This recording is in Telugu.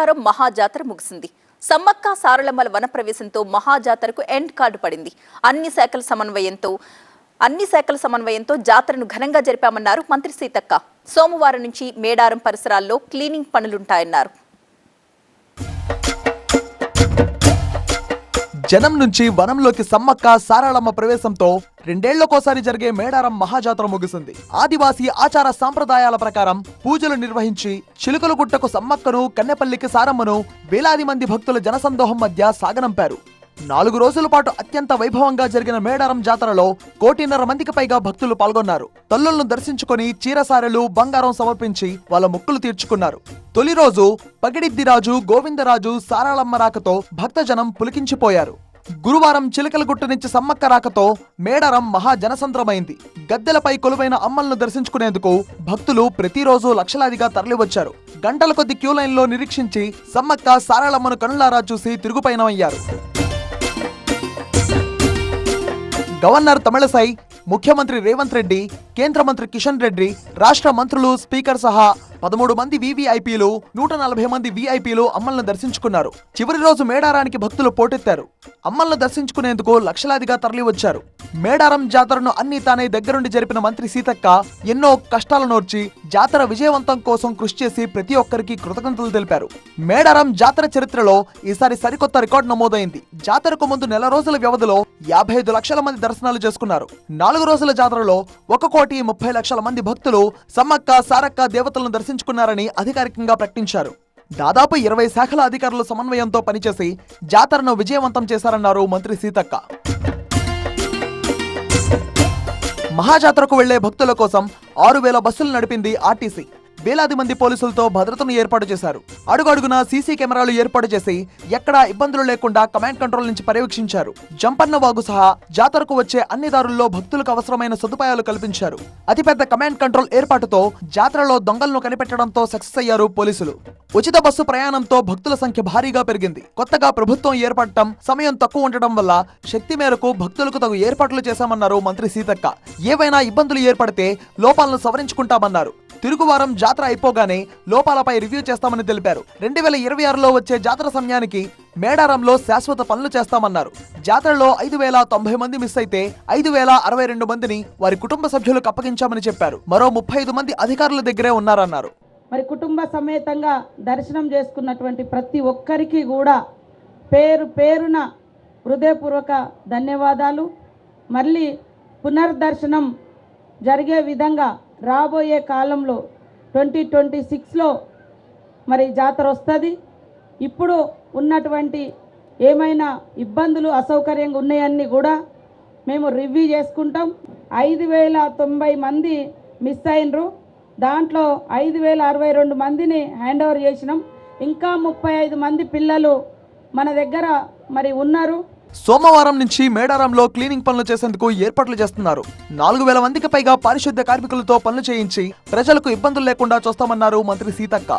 మేడారం మహాజాతర ముగిసింది. సమ్మక్క సారలమ్మల వనప్రవేశంతో మహాజాతరకు ఎండ్ కార్డు పడింది. అన్ని శాఖల సమన్వయంతో జాతరను ఘనంగా జరిపామన్నారు మంత్రి సీతక్క. సోమవారం నుంచి మేడారం పరిసరాల్లో క్లీనింగ్ పనులుంటాయన్నారు. జనం నుంచి వనంలోకి సమ్మక్క సారలమ్మ ప్రవేశంతో రెండేళ్లకోసారి జరిగే మేడారం మహాజాతర ముగిసింది. ఆదివాసీ ఆచార సాంప్రదాయాల ప్రకారం పూజలు నిర్వహించి చిలుకలగుట్టకు సమ్మక్కను, కన్నెపల్లికి సారమ్మను వేలాది మంది భక్తుల జనసందోహం మధ్య సాగనంపారు. 4 రోజుల పాటు అత్యంత వైభవంగా జరిగిన మేడారం జాతరలో 1.5 కోటి మందికి పైగా భక్తులు పాల్గొన్నారు. తల్లులను దర్శించుకుని చీరసారెలు, బంగారం సమర్పించి వాళ్ళ మొక్కులు తీర్చుకున్నారు. తొలి రోజు పగిడిద్దిరాజు, గోవిందరాజు, సారలమ్మ రాకతో భక్తజనం పులికించిపోయారు. గురువారం చిలకలగుట్ట నుంచి సమ్మక్క రాకతో మేడారం మహా జనసంద్రమైంది. గద్దెలపై కొలువైన అమ్మలను దర్శించుకునేందుకు భక్తులు ప్రతిరోజు లక్షలాదిగా తరలివచ్చారు. గంటల కొద్ది క్యూ లైన్లో నిరీక్షించి సమ్మక్క సారలమ్మను కనులారా చూసి తిరుగుపయనమయ్యారు. గవర్నర్ తమిళసై, ముఖ్యమంత్రి రేవంత్ రెడ్డి, కేంద్ర మంత్రి కిషన్ రెడ్డి, రాష్ట్ర మంత్రులు, స్పీకర్ సహా 13 మంది వీవీఐపీలు, 140 మంది వీఐపీలు అమ్మలను దర్శించుకున్నారు. చివరి రోజు మేడారానికి భక్తులు పోటెత్తారు. అమ్మలను దర్శించుకునేందుకు లక్షలాదిగా తరలివచ్చారు. మేడారం జాతరను అన్ని తానే దగ్గరుండి జరిపిన మంత్రి సీతక్క ఎన్నో కష్టాలు నోర్చి జాతర విజయవంతం కోసం కృషి చేసి ప్రతి ఒక్కరికి కృతజ్ఞతలు తెలిపారు. మేడారం జాతర చరిత్రలో ఈసారి సరికొత్త రికార్డు నమోదైంది. జాతరకు ముందు నెల రోజుల వ్యవధిలో 55 లక్షల మంది దర్శనాలు చేసుకున్నారు. 4 రోజుల జాతరలో 1,30,00,000 మంది భక్తులు సమ్మక్క సారక్క దేవతలను దర్శించుకున్నారని అధికారికంగా ప్రకటించారు. దాదాపు 20 శాఖల అధికారుల సమన్వయంతో పనిచేసి జాతరను విజయవంతం చేశారన్నారు మంత్రి సీతక్క. మహాజాతరకు వెళ్లే భక్తుల కోసం 6,000 బస్సులు నడిపింది ఆర్టీసీ. వేలాది మంది పోలీసులతో భద్రతను ఏర్పాటు చేశారు. అడుగడుగునా సీసీ కెమెరాలు ఏర్పాటు చేసి ఎక్కడా ఇబ్బందులు లేకుండా కమాండ్ కంట్రోల్ నుంచి పర్యవేక్షించారు. జంపన్న వాగు సహా జాతరకు వచ్చే అన్ని దారుల్లో భక్తులకు అవసరమైన సదుపాయాలు కల్పించారు. అతిపెద్ద కమాండ్ కంట్రోల్ ఏర్పాటుతో జాతరలో దొంగలను కనిపెట్టడంతో సక్సెస్ అయ్యారు పోలీసులు. ఉచిత బస్సు ప్రయాణంతో భక్తుల సంఖ్య భారీగా పెరిగింది. కొత్తగా ప్రభుత్వం ఏర్పడటం, సమయం తక్కువ ఉండటం వల్ల శక్తి మేరకు భక్తులకు తగు ఏర్పాట్లు చేశామన్నారు మంత్రి సీతక్క. ఏవైనా ఇబ్బందులు ఏర్పడితే లోపాలను సవరించుకుంటామన్నారు. తిరుగువారం జాతర అయిపోగానే లోపాలపై రివ్యూ చేస్తామని తెలిపారు. 2026లో వచ్చే జాతర సమయానికి మేడారంలో శాశ్వత పనులు చేస్తామన్నారు. జాతరలో 5,090 మంది మిస్ అయితే 5,062 మందిని వారి కుటుంబ సభ్యులకు అప్పగించామని చెప్పారు. మరో 35 మంది అధికారుల దగ్గరే ఉన్నారన్నారు. మరి కుటుంబ సమేతంగా దర్శనం చేసుకున్నటువంటి ప్రతి ఒక్కరికి కూడా పేరు పేరున హృదయపూర్వక ధన్యవాదాలు. మళ్ళీ పునర్దర్శనం జరిగే విధంగా రాబోయే కాలంలో 2026లో మరి జాతర వస్తుంది. ఇప్పుడు ఉన్నటువంటి ఏమైనా ఇబ్బందులు, అసౌకర్యంగా ఉన్నాయన్నీ కూడా మేము రివ్యూ చేసుకుంటాం. 5,090 మంది మిస్ అయినరు. దాంట్లో 5,062 మందిని హ్యాండ్ ఓవర్ చేసినాం. ఇంకా 35 మంది పిల్లలు మన దగ్గర మరి ఉన్నారు. సోమవారం నుంచి మేడారంలో క్లీనింగ్ పనులు చేసేందుకు ఏర్పాట్లు చేస్తున్నారు. 4,000 మందికి పైగా పారిశుద్ధ్య కార్మికులతో పనులు చేయించి ప్రజలకు ఇబ్బందులు లేకుండా చూస్తామన్నారు మంత్రి సీతక్క.